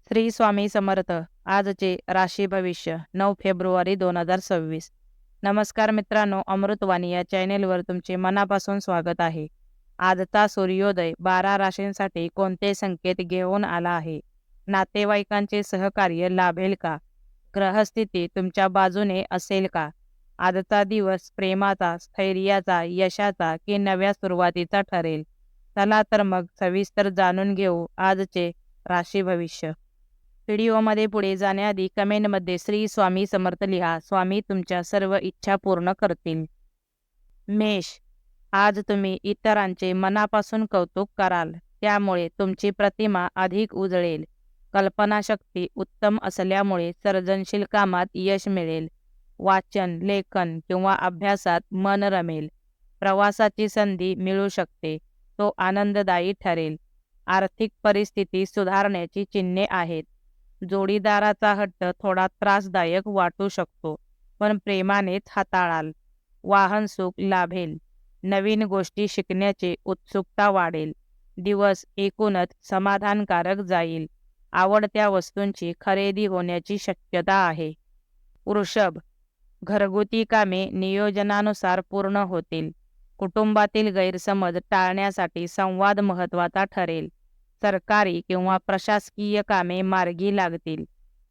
श्री स्वामी समर्थ. आजचे राशी भविष्य 9 फेब्रुवारी 2026. नमस्कार मित्रांनो, अमृतवाणी या चॅनेलवर तुमचे मनापासून स्वागत आहे. आजचा सूर्योदय 12 राशींसाठी कोणते संकेत घेऊन आला आहे? नातेवाईकांचे सहकार्य लाभेल का? ग्रहस्थिती तुमच्या बाजूने असेल का? आजचा दिवस प्रेमाचा, स्थैर्याचा, यशाचा की नव्या सुरुवातीचा ठरेल? चला तर मग सविस्तर जाणून घेऊ आजचे राशी भविष्य. व्हिडिओमध्ये पुढे जाण्याआधी कमेंटमध्ये श्री स्वामी समर्थ लिहा. स्वामी तुमच्या सर्व इच्छा पूर्ण करतील. मेष, आज तुम्ही इतरांचे मनापासून कौतुक कराल, त्यामुळे तुमची प्रतिमा अधिक उजळेल. कल्पनाशक्ती उत्तम असल्यामुळे सर्जनशील कामात यश मिळेल. वाचन, लेखन किंवा अभ्यासात मन रमेल. प्रवासाची संधी मिळू शकते, तो आनंददायी ठरेल. आर्थिक परिस्थिती सुधारण्याची चिन्हे आहेत. जोडीदाराचा हट्ट थोडा त्रासदायक वाटू शकतो, पण प्रेमानेच हाताळाल. वाहन सुख लाभेल. नवीन गोष्टी शिकण्याची उत्सुकता वाढेल. दिवस एकूणच समाधानकारक जाईल. आवडत्या वस्तूंची खरेदी होण्याची शक्यता आहे. वृषभ, घरगुती कामे नियोजनानुसार पूर्ण होतील. कुटुंबातील गैरसमज टाळण्यासाठी संवाद महत्त्वाचा ठरेल. सरकारी किंवा प्रशासकीय कामे मार्गी लागतील.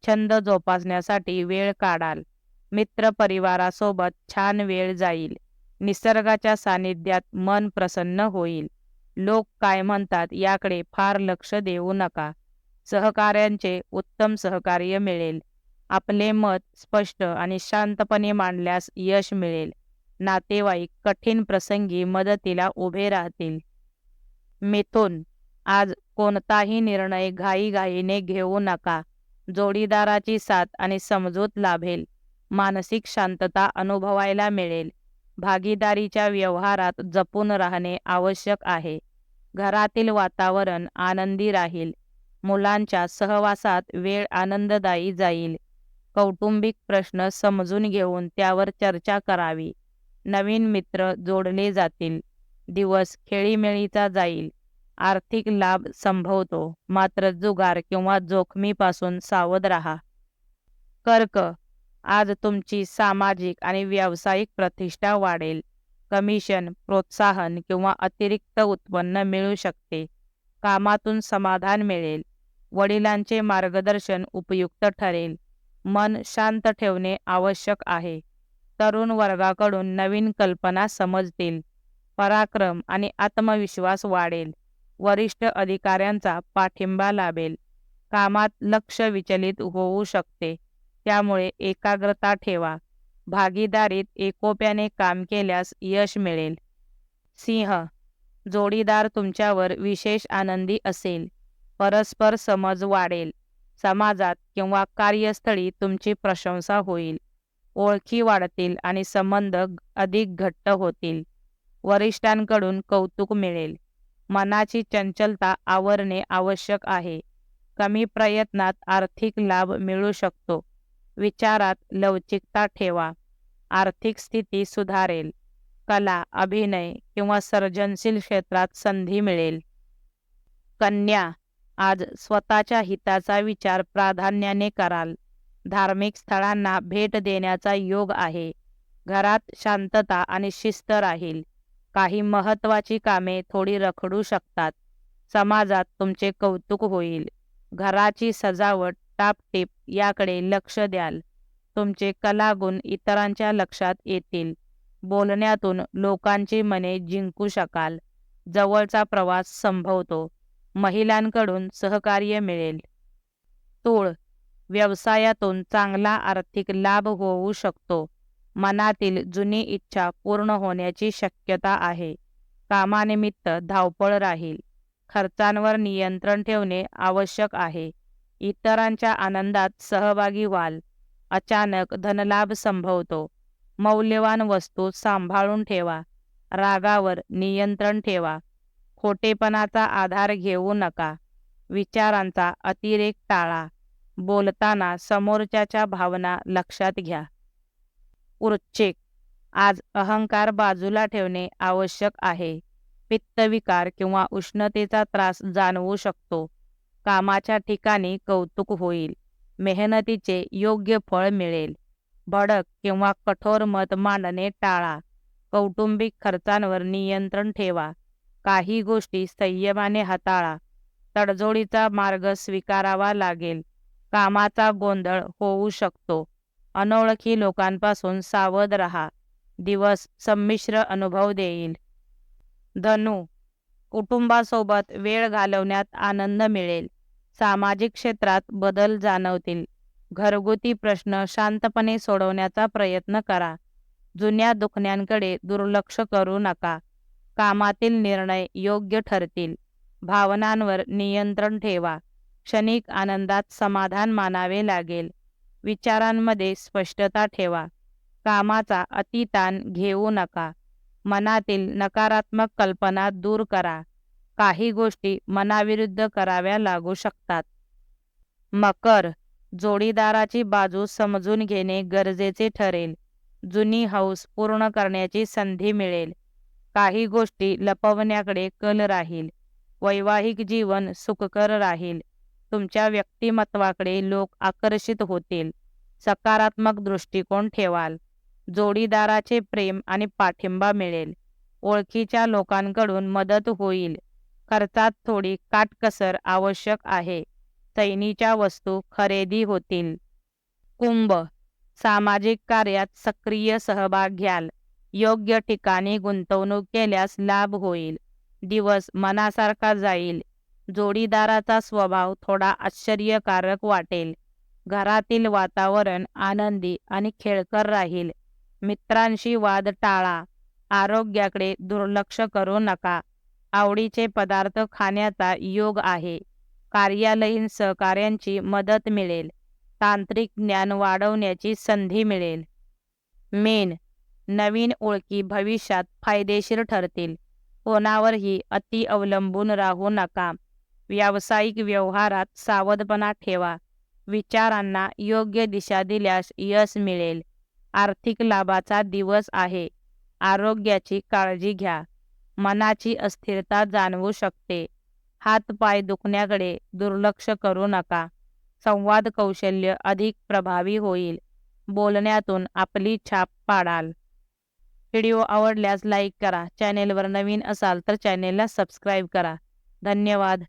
छंद जोपासण्यासाठी वेळ काढाल. मित्रपरिवारासोबत छान वेळ जाईल. निसर्गाच्या सानिध्यात मन प्रसन्न होईल. लोक काय म्हणतात याकडे फार लक्ष देऊ नका. सहकाऱ्यांचे उत्तम सहकार्य मिळेल. आपले मत स्पष्ट आणि शांतपणे मांडल्यास यश मिळेल. नातेवाईक कठीण प्रसंगी मदतीला उभे राहतील. मिथुन, आज कोणताही निर्णय घाईघाईने घेऊ नका. जोडीदाराची साथ आणि समजूत लाभेल. मानसिक शांतता अनुभवायला मिळेल. भागीदारीच्या व्यवहारात जपून राहणे आवश्यक आहे. घरातील वातावरण आनंदी राहील. मुलांच्या सहवासात वेळ आनंददायी जाईल. कौटुंबिक प्रश्न समजून घेऊन त्यावर चर्चा करावी. नवीन मित्र जोडले जातील. दिवस खेळीमेळीचा जाईल. आर्थिक लाभ संभवतो, मात्र जुगार किंवा जोखमीपासून सावध राहा. कर्क, आज तुमची सामाजिक आणि व्यावसायिक प्रतिष्ठा वाढेल. कमिशन, प्रोत्साहन किंवा अतिरिक्त उत्पन्न मिळू शकते. कामातून समाधान मिळेल. वडिलांचे मार्गदर्शन उपयुक्त ठरेल. मन शांत ठेवणे आवश्यक आहे. तरुण वर्गाकडून नवीन कल्पना समजतील. पराक्रम आणि आत्मविश्वास वाढेल. वरिष्ठ अधिकाऱ्यांचा पाठिंबा लाभेल. कामात लक्ष विचलित होऊ शकते, त्यामुळे एकाग्रता ठेवा. भागीदारीत एकोप्याने काम केल्यास यश मिळेल. सिंह, जोडीदार तुमच्यावर विशेष आनंदी असेल. परस्पर समज वाढेल. समाजात किंवा कार्यस्थळी तुमची प्रशंसा होईल. ओळखी वाढतील आणि संबंध अधिक घट्ट होतील. वरिष्ठांकडून कौतुक मिळेल. मनाची चंचलता आवरणे आवश्यक आहे. कमी प्रयत्नात आर्थिक लाभ मिळू शकतो. विचारात लवचिकता ठेवा. आर्थिक स्थिती सुधारेल. कला, अभिनय किंवा सर्जनशील क्षेत्रात संधी मिळेल. कन्या, आज स्वतःच्या हिताचा विचार प्राधान्याने कराल. धार्मिक स्थळांना भेट देण्याचा योग आहे. घरात शांतता आणि शिस्त राहील. काही महत्त्वाची कामे थोडी रखडू शकतात. समाजात तुमचे कौतुक होईल. घराची सजावट, टापटीप याकडे लक्ष द्याल. तुमचे कलागुण इतरांच्या लक्षात येतील. बोलण्यातून लोकांची मने जिंकू शकाल. जवळचा प्रवास संभवतो. महिलांकडून सहकार्य मिळेल. तूळ, व्यवसायातून चांगला आर्थिक लाभ होऊ शकतो. मनातील जुनी इच्छा पूर्ण होण्याची शक्यता आहे. कामानिमित्त धावपळ राहील. खर्चांवर नियंत्रण ठेवणे आवश्यक आहे. इतरांच्या आनंदात सहभागी व्हाल. अचानक धनलाभ संभवतो. मौल्यवान वस्तू सांभाळून ठेवा. रागावर नियंत्रण ठेवा. खोटेपणाचा आधार घेऊ नका. विचारांचा अतिरेक टाळा. बोलताना समोरच्याच्या भावना लक्षात घ्या. वृश्चिक, आज अहंकार बाजूला ठेवणे आवश्यक आहे. पित्तविकार किंवा उष्णतेचा त्रास जाणवू शकतो. कामाच्या ठिकाणी कौतुक होईल. मेहनतीचे योग्य फळ मिळेल. भडक किंवा कठोर मत मांडणे टाळा. कौटुंबिक खर्चांवर नियंत्रण ठेवा. काही गोष्टी संयमाने हाताळा. तडजोडीचा मार्ग स्वीकारावा लागेल. कामाचा गोंधळ होऊ शकतो. अनोळखी लोकांपासून सावध राहा. दिवस संमिश्र अनुभव देईल. धनु, कुटुंबासोबत वेळ घालवण्यात आनंद मिळेल. सामाजिक क्षेत्रात बदल जाणवतील. घरगुती प्रश्न शांतपणे सोडवण्याचा प्रयत्न करा. जुन्या दुखण्यांकडे दुर्लक्ष करू नका. कामातील निर्णय योग्य ठरतील. भावनांवर नियंत्रण ठेवा. क्षणिक आनंदात समाधान मानावे लागेल. विचारांमध्ये स्पष्टता ठेवा. कामाचा अतिताण घेऊ नका. मनातील नकारात्मक कल्पना दूर करा. काही गोष्टी मनाविरुद्ध कराव्या लागू शकतात. मकर, जोडीदाराची बाजू समजून घेणे गरजेचे ठरेल. जुनी हौस पूर्ण करण्याची संधी मिळेल. काही गोष्टी लपवण्याकडे कल राहील. वैवाहिक जीवन सुखकर राहील. तुमच्या व्यक्तिमत्वाकडे लोक आकर्षित होतील. सकारात्मक दृष्टिकोन ठेवाल. जोडीदाराचे प्रेम आणि पाठिंबा मिळेल. ओळखीच्या लोकांकडून मदत होईल. खर्चात थोडी काटकसर आवश्यक आहे. चैनीच्या वस्तू खरेदी होतील. कुंभ, सामाजिक कार्यात सक्रिय सहभाग घ्याल. योग्य ठिकाणी गुंतवणूक केल्यास लाभ होईल. दिवस मनासारखा जाईल. जोडीदाराचा स्वभाव थोडा आश्चर्यकारक वाटेल. घरातील वातावरण आनंदी आणि खेळकर राहील. मित्रांशी वाद टाळा. आरोग्याकडे दुर्लक्ष करू नका. आवडीचे पदार्थ खाण्याचा योग आहे. कार्यालयीन सहकाऱ्यांची मदत मिळेल. तांत्रिक ज्ञान वाढवण्याची संधी मिळेल. मीन, नवीन ओळखी भविष्यात फायदेशीर ठरतील. कोणावरही अति अवलंबून राहू नका. व्यावसायिक व्यवहारात सावधपणा ठेवा. विचारांना योग्य दिशा दिल्यास यश मिळेल. आर्थिक लाभाचा दिवस आहे. आरोग्याची काळजी घ्या. मनाची अस्थिरता जाणवू शकते. हातपाय दुखण्याकडे दुर्लक्ष करू नका. संवाद कौशल्य अधिक प्रभावी होईल. बोलण्यातून आपली छाप पाडाल. व्हिडिओ आवडल्यास लाईक करा. चॅनेलवर नवीन असाल तर चॅनेलला सबस्क्राईब करा. धन्यवाद.